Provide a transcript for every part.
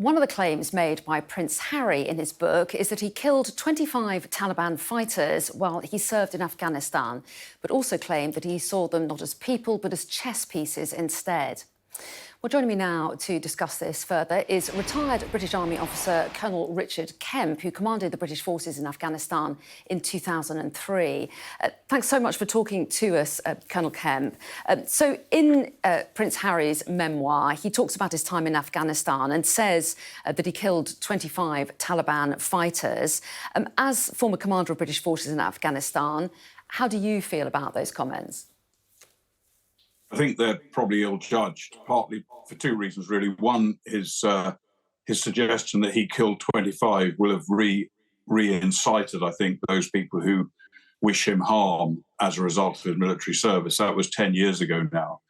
One of the claims made by Prince Harry in his book is that he killed 25 Taliban fighters while he served in Afghanistan, but also claimed that he saw them not as people but as chess pieces instead. Well, joining me now to discuss this further is retired British Army officer Colonel Richard Kemp, who commanded the British forces in Afghanistan in 2003. Thanks so much for talking to us, Colonel Kemp. So in Prince Harry's memoir, he talks about his time in Afghanistan and says that he killed 25 Taliban fighters. As former commander of British forces in Afghanistan, how do you feel about those comments? I think they're probably ill-judged, partly for two reasons, really. One, his suggestion that he killed 25 will have re-incited, I think, those people who wish him harm as a result of his military service. That was 10 years ago now,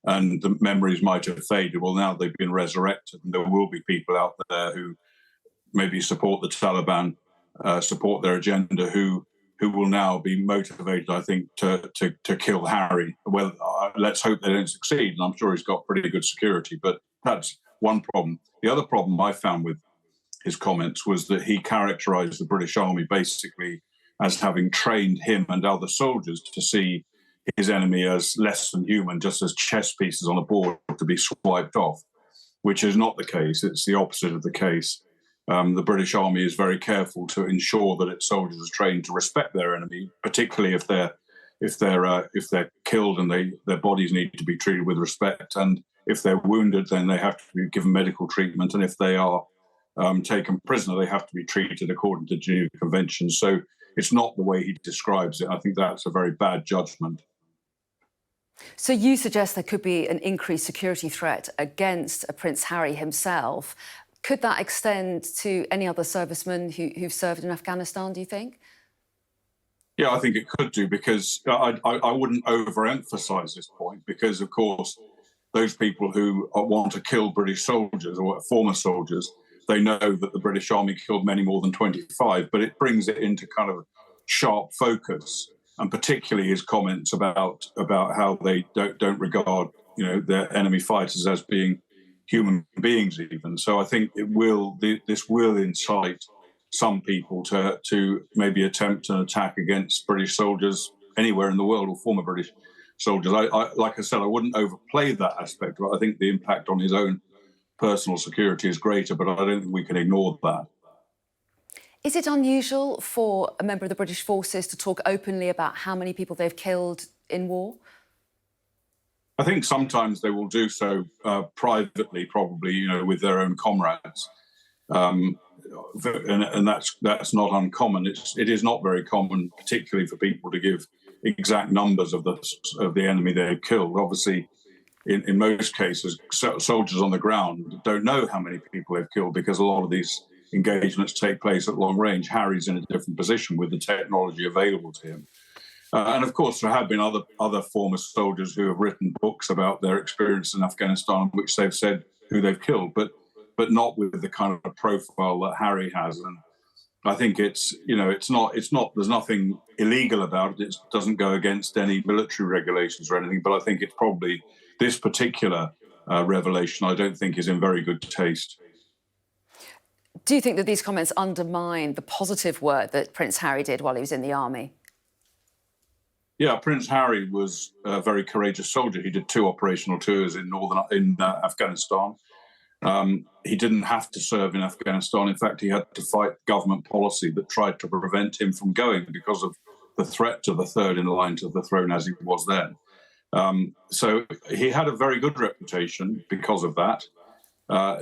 and the memories might have faded. Well, now they've been resurrected, and there will be people out there who maybe support the Taliban, support their agenda, who will now be motivated, I think, to kill Harry. Well, let's hope they don't succeed, and I'm sure he's got pretty good security, but that's one problem. The other problem I found with his comments was that he characterised the British Army basically as having trained him and other soldiers to see his enemy as less than human, just as chess pieces on a board to be swiped off, which is not the case. It's the opposite of the case. The British Army is very careful to ensure that its soldiers are trained to respect their enemy, particularly if they're killed and their bodies need to be treated with respect. And if they're wounded, then they have to be given medical treatment. And if they are taken prisoner, they have to be treated according to Geneva Conventions. So it's not the way he describes it. I think that's a very bad judgment. So you suggest there could be an increased security threat against Prince Harry himself. Could that extend to any other servicemen who've served in Afghanistan, do you think? Yeah, I think it could do, because I wouldn't overemphasise this point, because, of course, those people who want to kill British soldiers or former soldiers, they know that the British Army killed many more than 25, but it brings it into kind of sharp focus, and particularly his comments about how they don't regard, their enemy fighters as being human beings even. So I think this will incite some people to maybe attempt an attack against British soldiers anywhere in the world, or former British soldiers. Like I said, I wouldn't overplay that aspect, but I think the impact on his own personal security is greater, but I don't think we can ignore that. Is it unusual for a member of the British forces to talk openly about how many people they've killed in war? I think sometimes they will do so privately, probably, with their own comrades, and that's not uncommon. It is not very common, particularly for people to give exact numbers of the enemy they've killed. Obviously, in most cases, soldiers on the ground don't know how many people they've killed, because a lot of these engagements take place at long range. Harry's in a different position with the technology available to him. And of course, there have been other former soldiers who have written books about their experience in Afghanistan, which they've said who they've killed, but not with the kind of profile that Harry has. And I think it's not. There's nothing illegal about it. It doesn't go against any military regulations or anything. But I think it's probably this particular revelation, I don't think, is in very good taste. Do you think that these comments undermine the positive work that Prince Harry did while he was in the army? Yeah, Prince Harry was a very courageous soldier. He did 2 operational tours in Afghanistan. He didn't have to serve in Afghanistan. In fact, he had to fight government policy that tried to prevent him from going because of the threat to the third in line to the throne as he was then. So he had a very good reputation because of that.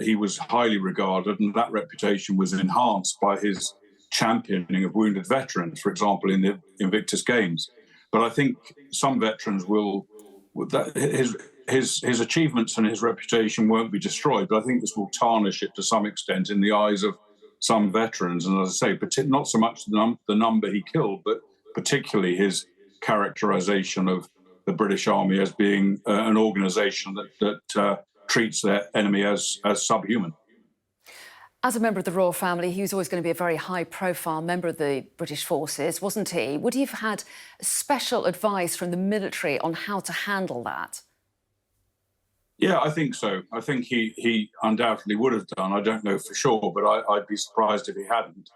He was highly regarded, and that reputation was enhanced by his championing of wounded veterans, for example, in the Invictus Games. But I think some veterans his achievements and his reputation won't be destroyed, but I think this will tarnish it to some extent in the eyes of some veterans. And as I say, not so much the number he killed, but particularly his characterization of the British Army as being an organisation that treats their enemy as subhuman. As a member of the royal family, he was always going to be a very high-profile member of the British forces, wasn't he? Would he have had special advice from the military on how to handle that? Yeah, I think so. I think he undoubtedly would have done. I don't know for sure, but I'd be surprised if he hadn't.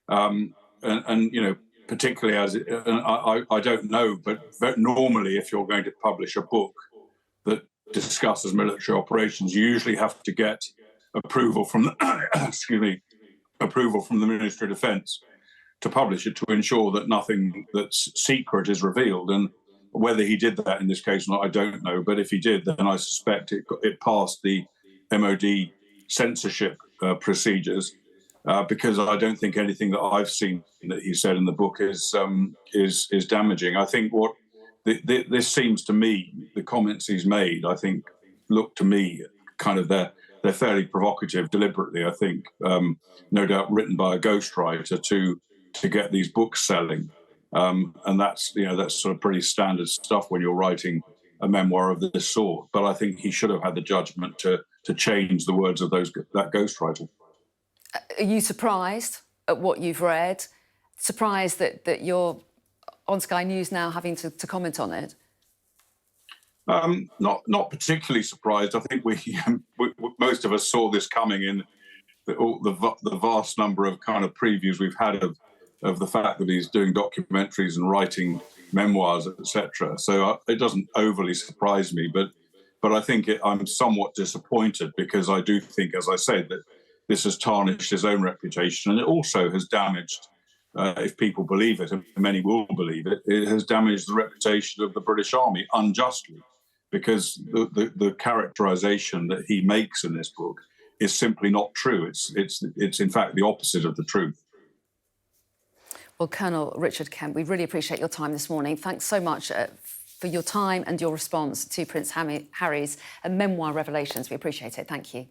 And you know, particularly as I don't know, but normally, if you're going to publish a book that discusses military operations, you usually have to get approval from the, excuse me, approval from the Ministry of Defence to publish it, to ensure that nothing that's secret is revealed. And whether he did that in this case or not, I don't know. But if he did, then I suspect it passed the MOD censorship procedures, because I don't think anything that I've seen that he said in the book is damaging. I think what this seems to me, the comments he's made, I think, look to me kind of they're fairly provocative, deliberately. I think, no doubt, written by a ghostwriter to get these books selling. And that's sort of pretty standard stuff when you're writing a memoir of this sort. But I think he should have had the judgment to change the words of that ghostwriter. Are you surprised at what you've read? Surprised that you're on Sky News now having to comment on it? Not particularly surprised. I think we most of us saw this coming in the vast number of kind of previews we've had of the fact that he's doing documentaries and writing memoirs, etc. So it doesn't overly surprise me, but I think I'm somewhat disappointed, because I do think, as I said, that this has tarnished his own reputation, and it also has damaged, if people believe it, and many will believe it, it has damaged the reputation of the British Army unjustly, because the characterization that he makes in this book is simply not true. It's in fact the opposite of the truth. Well, Colonel Richard Kemp, we really appreciate your time this morning. Thanks so much for your time and your response to Prince Harry's memoir revelations. We appreciate it. Thank you.